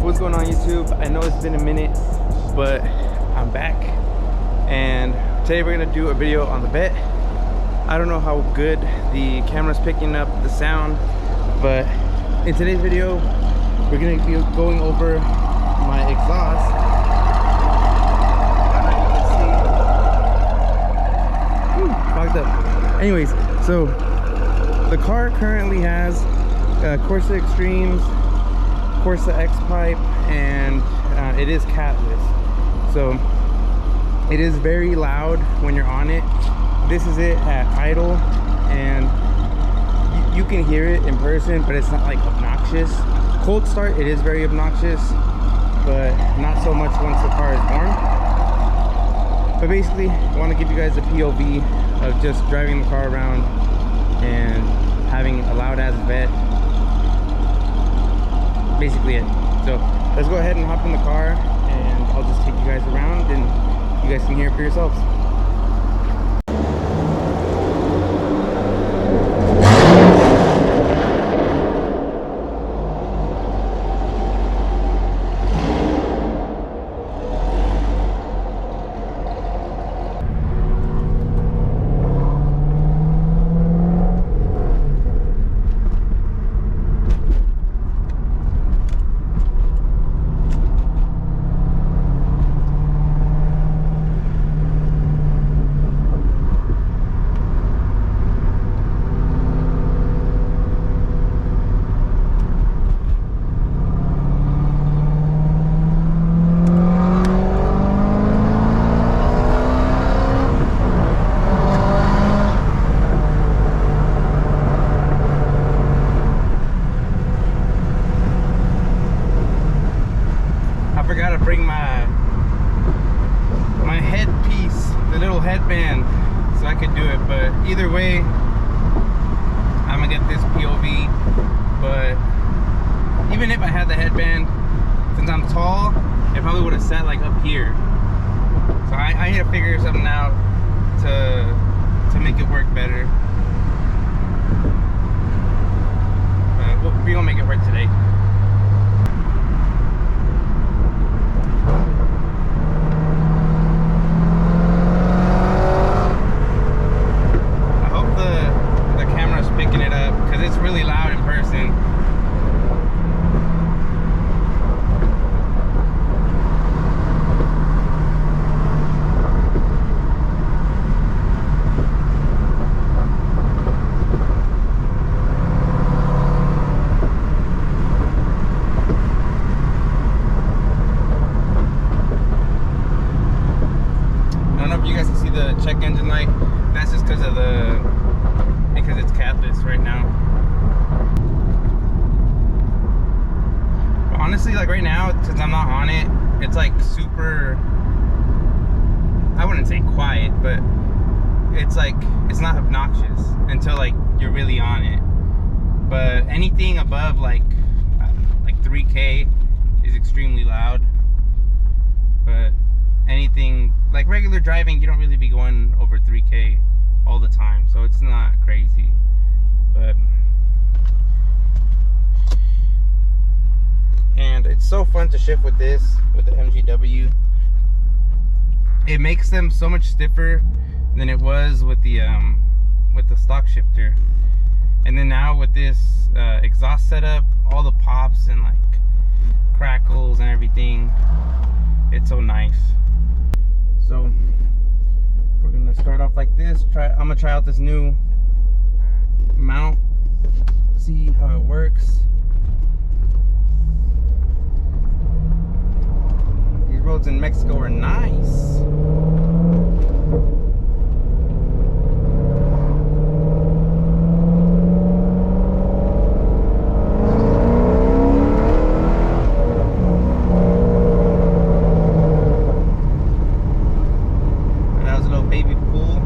What's going on YouTube? I know it's been a minute, but I'm back, and today we're gonna do a video on the Vette. I don't know how good the camera's picking up the sound, but in today's video we're gonna be going over my exhaust. Fogged up. Anyways, so the car currently has Corsa Extremes, Corsa X pipe, and it is Catless, so it is very loud when you're on it. This is it at idle, and you can hear it in person, but it's not like obnoxious. Cold start, it is very obnoxious, but not so much once the car is warm. But basically, I want to give you guys a POV of just driving the car around and having a loud ass Vette. Basically it. So let's go ahead and hop in the car, and I'll just take you guys around and you guys can hear it for yourselves. I forgot to bring my headpiece, the little headband, so I could do it. But either way, I'm gonna get this POV. But even if I had the headband, since I'm tall, it probably would have sat like up here. So I need to figure something out to make it work better. But we're gonna make it work today. It's really loud in person. I don't know if you guys can see the check engine light. That's just because it's Catless right now. Honestly, like right now, since I'm not on it, it's like super, I wouldn't say quiet, but it's like, it's not obnoxious until like you're really on it. But anything above like 3K is extremely loud. But anything like regular driving, you don't really be going over 3K all the time, so it's not crazy. But and it's so fun to shift with this, with the MGW. It makes them so much stiffer than it was with the stock shifter. And then now with this exhaust setup, all the pops and like crackles and everything, it's so nice. So we're gonna start off like this. I'm gonna try out this new mount, see how it works. Roads in Mexico are nice. That was a little baby pool.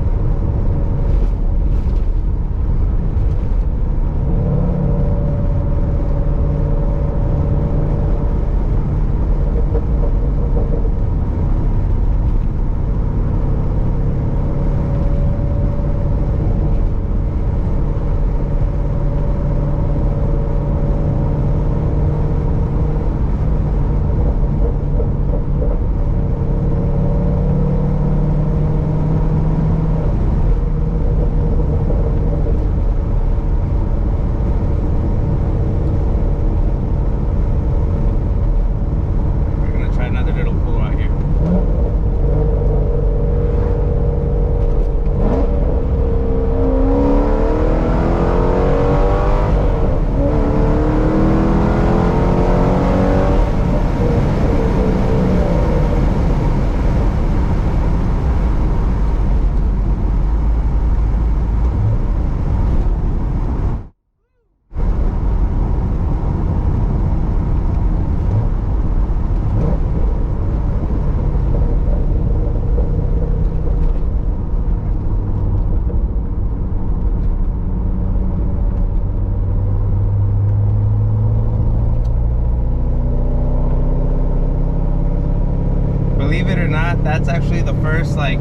that's actually the first like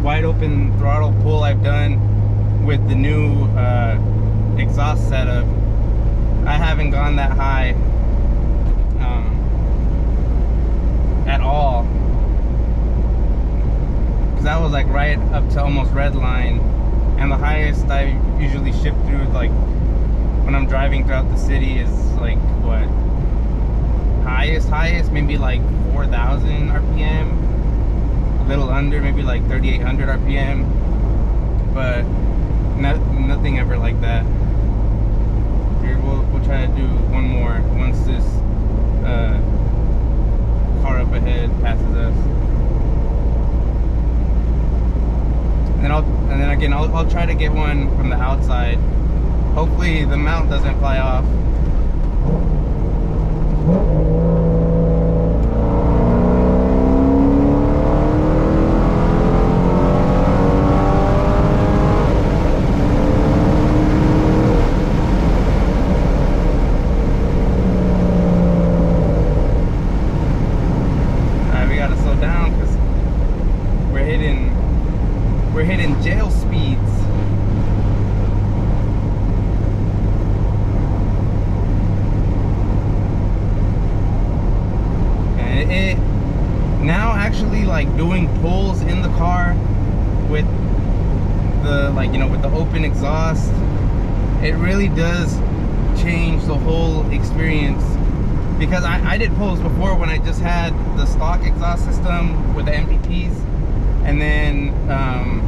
wide open throttle pull I've done with the new exhaust setup. I haven't gone that high at all, because that was like right up to almost red line, and the highest I usually shift through, like when I'm driving throughout the city, is like what, highest maybe like 4,000 RPM, a little under, maybe like 3,800 RPM, but nothing ever like that. Here, we'll try to do one more once this car up ahead passes us. And then again, I'll try to get one from the outside. Hopefully the mount doesn't fly off. We're hitting jail speeds. And it now actually, like, doing pulls in the car with the, like, you know, with the open exhaust, it really does change the whole experience. Because I did pulls before when I just had the stock exhaust system with the MPPs. And then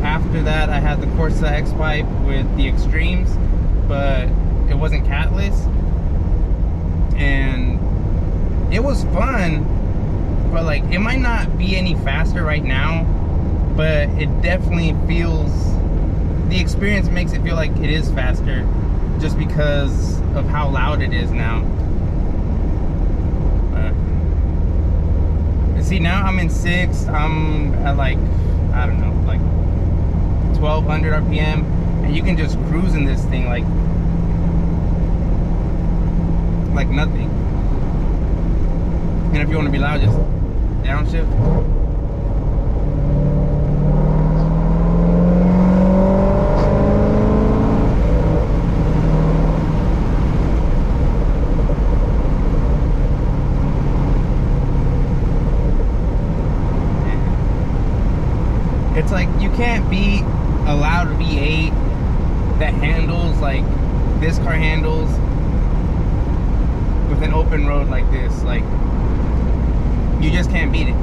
after that, I had the Corsa X pipe with the extremes, but it wasn't catless, and it was fun. But like, it might not be any faster right now, but it definitely feels, the experience makes it feel like it is faster, just because of how loud it is now. See, now I'm in 6th. I'm at like, I don't know, like 1,200 RPM, and you can just cruise in this thing like nothing. And if you want to be loud, just downshift. It's like, you can't beat a loud V8 that handles like this car handles with an open road like this. Like, you just can't beat it.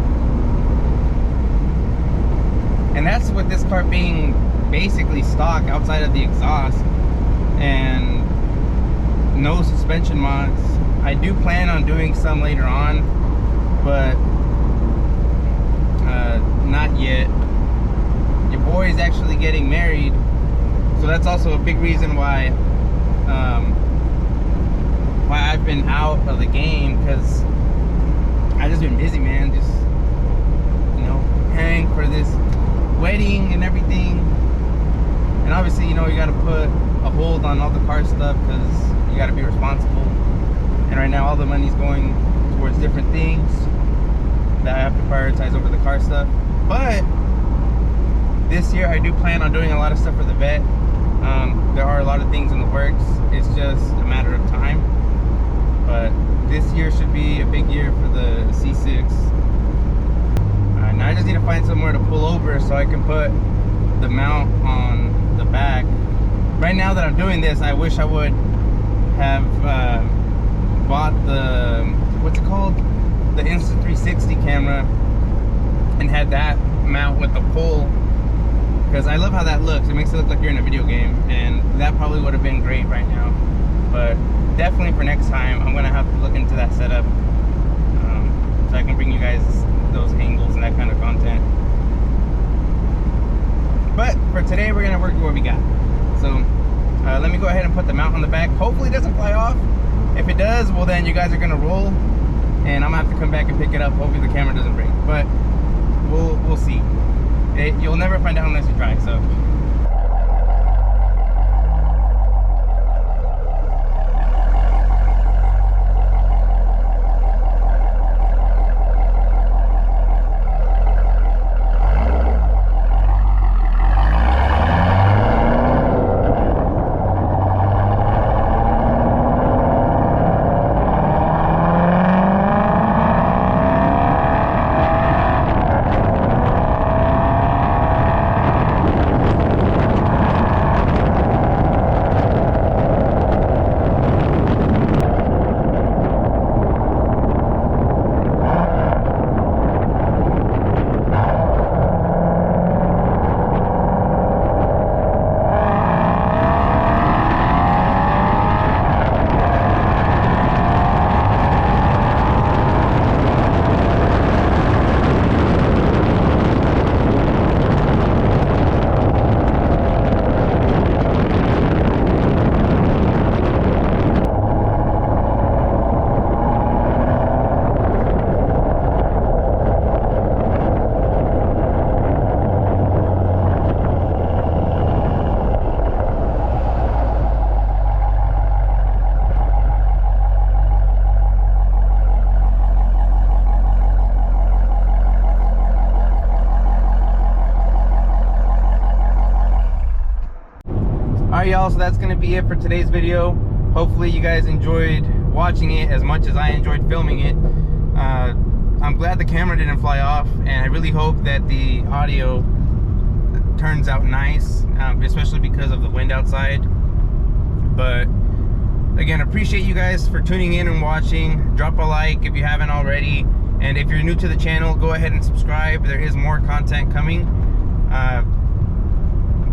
And that's with this car being basically stock outside of the exhaust and no suspension mods. I do plan on doing some later on, but not yet. Your boy is actually getting married, so that's also a big reason why I've been out of the game, because I just been busy, man, just, you know, preparing for this wedding and everything. And obviously, you know, you got to put a hold on all the car stuff, because you got to be responsible. And right now all the money's going towards different things that I have to prioritize over the car stuff. But this year I do plan on doing a lot of stuff for the vet. There are a lot of things in the works. It's just a matter of time. But this year should be a big year for the C6. Now I just need to find somewhere to pull over so I can put the mount on the back. Right now that I'm doing this, I wish I would have bought the, what's it called? The Insta360 camera, and had that mount with the pull. Because I love how that looks. It makes it look like you're in a video game, and that probably would have been great right now. But definitely for next time, I'm gonna have to look into that setup, so I can bring you guys those angles and that kind of content. But for today, we're gonna work with what we got. So let me go ahead and put the mount on the back. Hopefully it doesn't fly off. If it does, well then you guys are gonna roll, and I'm gonna have to come back and pick it up. Hopefully the camera doesn't break, but we'll see. You'll never find out unless you try, so. So that's going to be it for today's video. Hopefully you guys enjoyed watching it as much as I enjoyed filming it. I'm glad the camera didn't fly off, and I really hope that the audio turns out nice, especially because of the wind outside. But again, appreciate you guys for tuning in and watching. Drop a like if you haven't already, and if you're new to the channel, go ahead and subscribe. There is more content coming.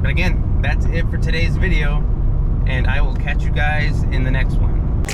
But again, that's it for today's video, and I will catch you guys in the next one.